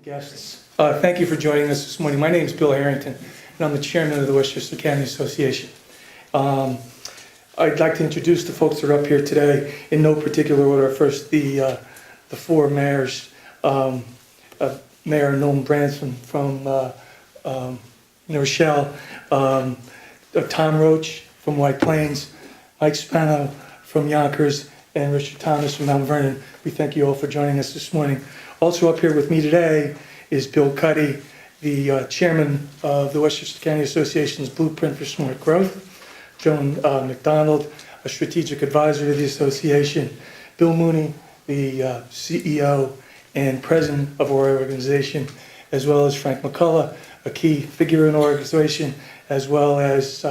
Guests, thank you for joining us this morning. My name is Bill Harrington, and I'm the chairman of the Westchester County Association. I'd like to introduce the folks that are up here today in no particular order. First, the four mayors, Mayor Nolan Branson from Rochelle, Tom Roach from White Plains, Mike Spano from Yonkers, and Richard Thomas from Mount Vernon. We thank you all for joining us this morning. Also up here with me today is Bill Cuddy, the chairman of the Westchester County Association's Blueprint for Smart Growth, Joan McDonald, a strategic advisor to the association, Bill Mooney, the CEO and president of our organization, as well as Frank McCullough, a key figure in our organization, as well as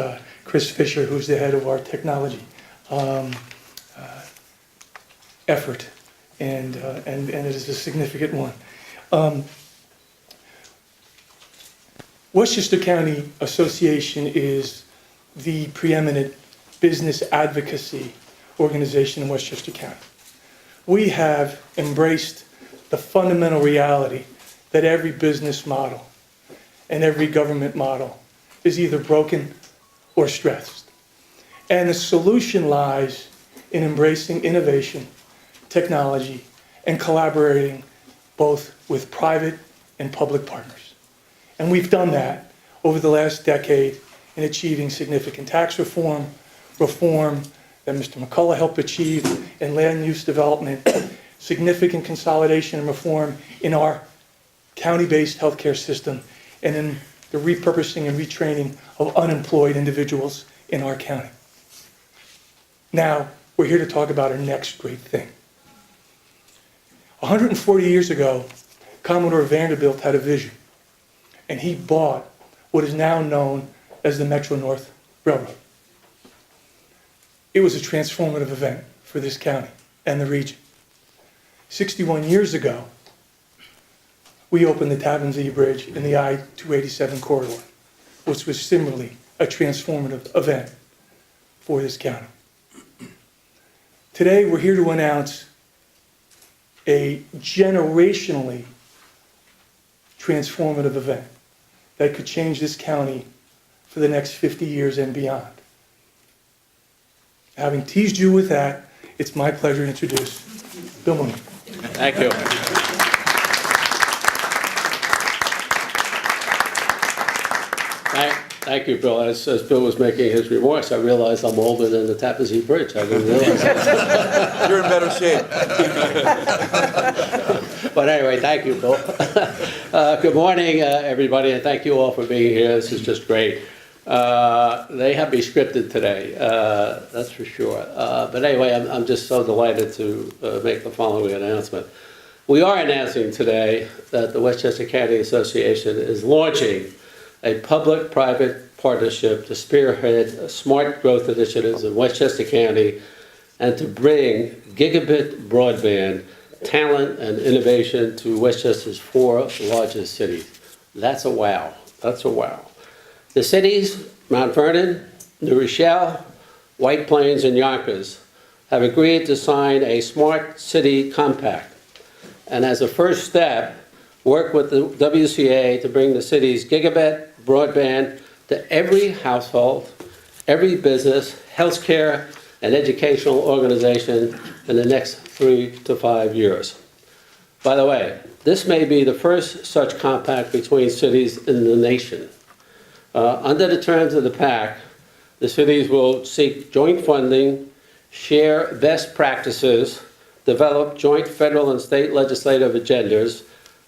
Chris Fisher, who's the head of our technology effort, and it is a significant one. Westchester County Association is the preeminent business advocacy organization in Westchester County. We have embraced the fundamental reality that every business model and every government model is either broken or stressed. And the solution lies in embracing innovation, technology, and collaborating both with private and public partners. And we've done that over the last decade in achieving significant tax reform that Mr. McCullough helped achieve in land use development, significant consolidation and reform in our county-based healthcare system, and in the repurposing and retraining of unemployed individuals in our county. Now, we're here to talk about our next great thing. 140 years ago, Commodore Vanderbilt had a vision, and he bought what is now known as the Metro-North Railroad. It was a transformative event for this county and the region. 61 years ago, we opened the Tappan Zee Bridge in the I-287 corridor, which was similarly a transformative event for this county. Today, we're here to announce a generationally transformative event that could change this county for the next 50 years and beyond. Having teased you with that, it's my pleasure to introduce Bill Mooney. Thank you. Thank you, Bill. As Bill was making his remarks, I realized I'm older than the Tappan Zee Bridge. I didn't realize that. You're in better shape. But anyway, thank you, Bill. Good morning, everybody, and thank you all for being here. This is just great. They have me scripted today, that's for sure. But anyway, I'm just so delighted to make the following announcement. We are announcing today that the Westchester County Association is launching a public-private partnership to spearhead smart growth initiatives in Westchester County and to bring Gigabit Broadband talent and innovation to Westchester's four largest cities. That's a wow. That's a wow. The cities, Mount Vernon, New Rochelle, White Plains, and Yonkers, have agreed to sign a Smart City Compact, and as a first step, work with the WCA to bring the city's gigabit broadband to every household, every business, healthcare, and educational organization in the next 3 to 5 years. By the way, this may be the first such compact between cities in the nation. Under the terms of the pact, the cities will seek joint funding, share best practices, develop joint federal and state legislative agendas,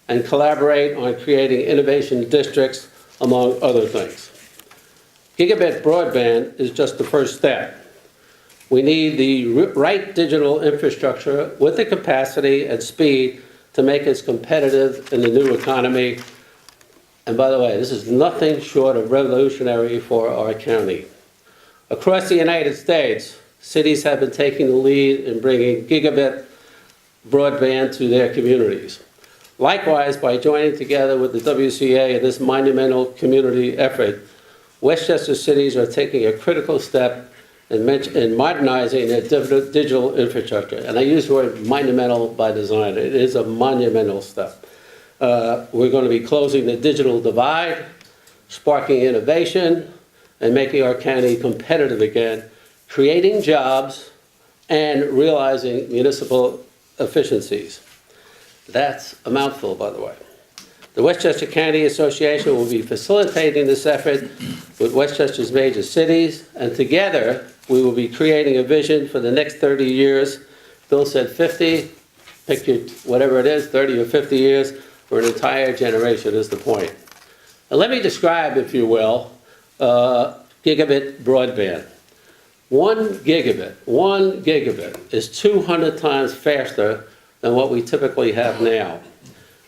and collaborate on creating innovation districts, among other things. Gigabit broadband is just the first step. We need the right digital infrastructure with the capacity and speed to make us competitive in the new economy. And by the way, this is nothing short of revolutionary for our county. Across the United States, cities have been taking the lead in bringing gigabit broadband to their communities. Likewise, by joining together with the WCA in this monumental community effort, Westchester cities are taking a critical step in modernizing their digital infrastructure. And I use the word monumental by design. It is a monumental step. We're going to be closing the digital divide, sparking innovation, and making our county competitive again, creating jobs, and realizing municipal efficiencies. That's a mouthful, by the way. The Westchester County Association will be facilitating this effort with Westchester's major cities, and together we will be creating a vision for the next 30 years. Bill said 50, pick your, whatever it is, 30 or 50 years, for an entire generation is the point. Now let me describe, if you will, gigabit broadband. 1 gigabit is 200 times faster than what we typically have now.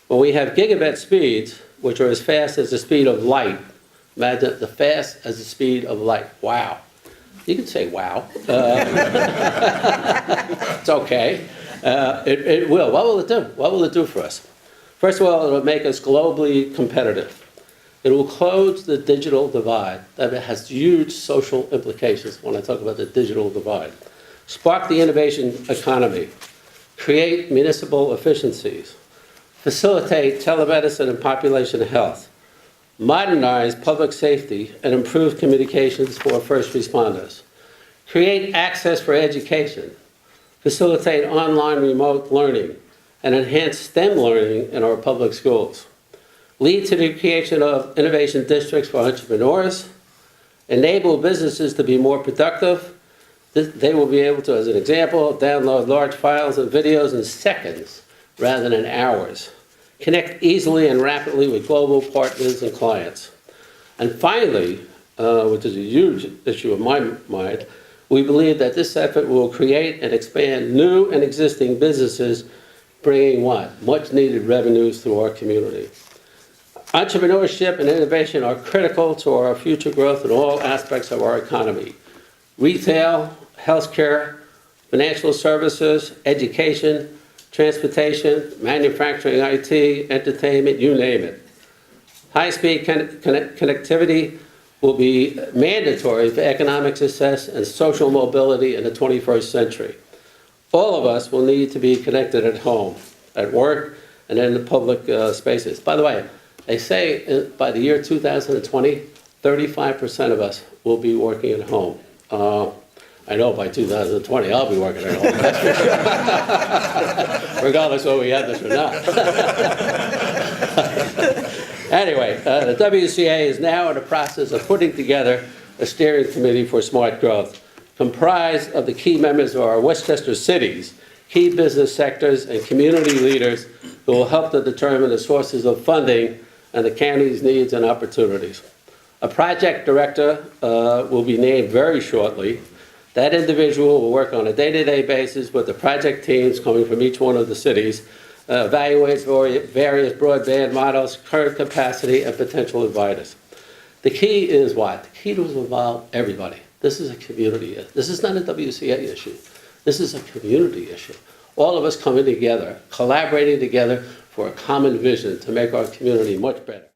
When we have gigabit speeds, which are as fast as the speed of light, imagine the fast as the speed of light. Wow. You can say wow. It's okay. It will. What will it do? What will it do for us? First of all, it will make us globally competitive. It will close the digital divide. That has huge social implications when I talk about the digital divide. Spark the innovation economy. Create municipal efficiencies. Facilitate telemedicine and population health. Modernize public safety and improve communications for first responders. Create access for education. Facilitate online remote learning and enhance STEM learning in our public schools. Lead to the creation of innovation districts for entrepreneurs. Enable businesses to be more productive. They will be able to, as an example, download large files and videos in seconds rather than hours. Connect easily and rapidly with global partners and clients. And finally, which is a huge issue in my mind, we believe that this effort will create and expand new and existing businesses, bringing what? Much needed revenues to our community. Entrepreneurship and innovation are critical to our future growth in all aspects of our economy. Retail, healthcare, financial services, education, transportation, manufacturing, IT, entertainment, you name it. High-speed connectivity will be mandatory for economic success and social mobility in the 21st century. All of us will need to be connected at home, at work, and in the public spaces. By the way, they say by the year 2020, 35% of us will be working at home. I know by 2020 I'll be working at home, that's for sure. Regardless whether we have this or not. Anyway, the WCA is now in the process of putting together a steering committee for smart growth, comprised of the key members of our Westchester cities, key business sectors, and community leaders who will help to determine the sources of funding and the county's needs and opportunities. A project director will be named very shortly. That individual will work on a day-to-day basis with the project teams coming from each one of the cities, evaluates various broadband models, current capacity, and potential providers. The key is what? The key to involve everybody. This is a community issue. This is not a WCA issue. This is a community issue. All of us coming together, collaborating together for a common vision to make our community much better.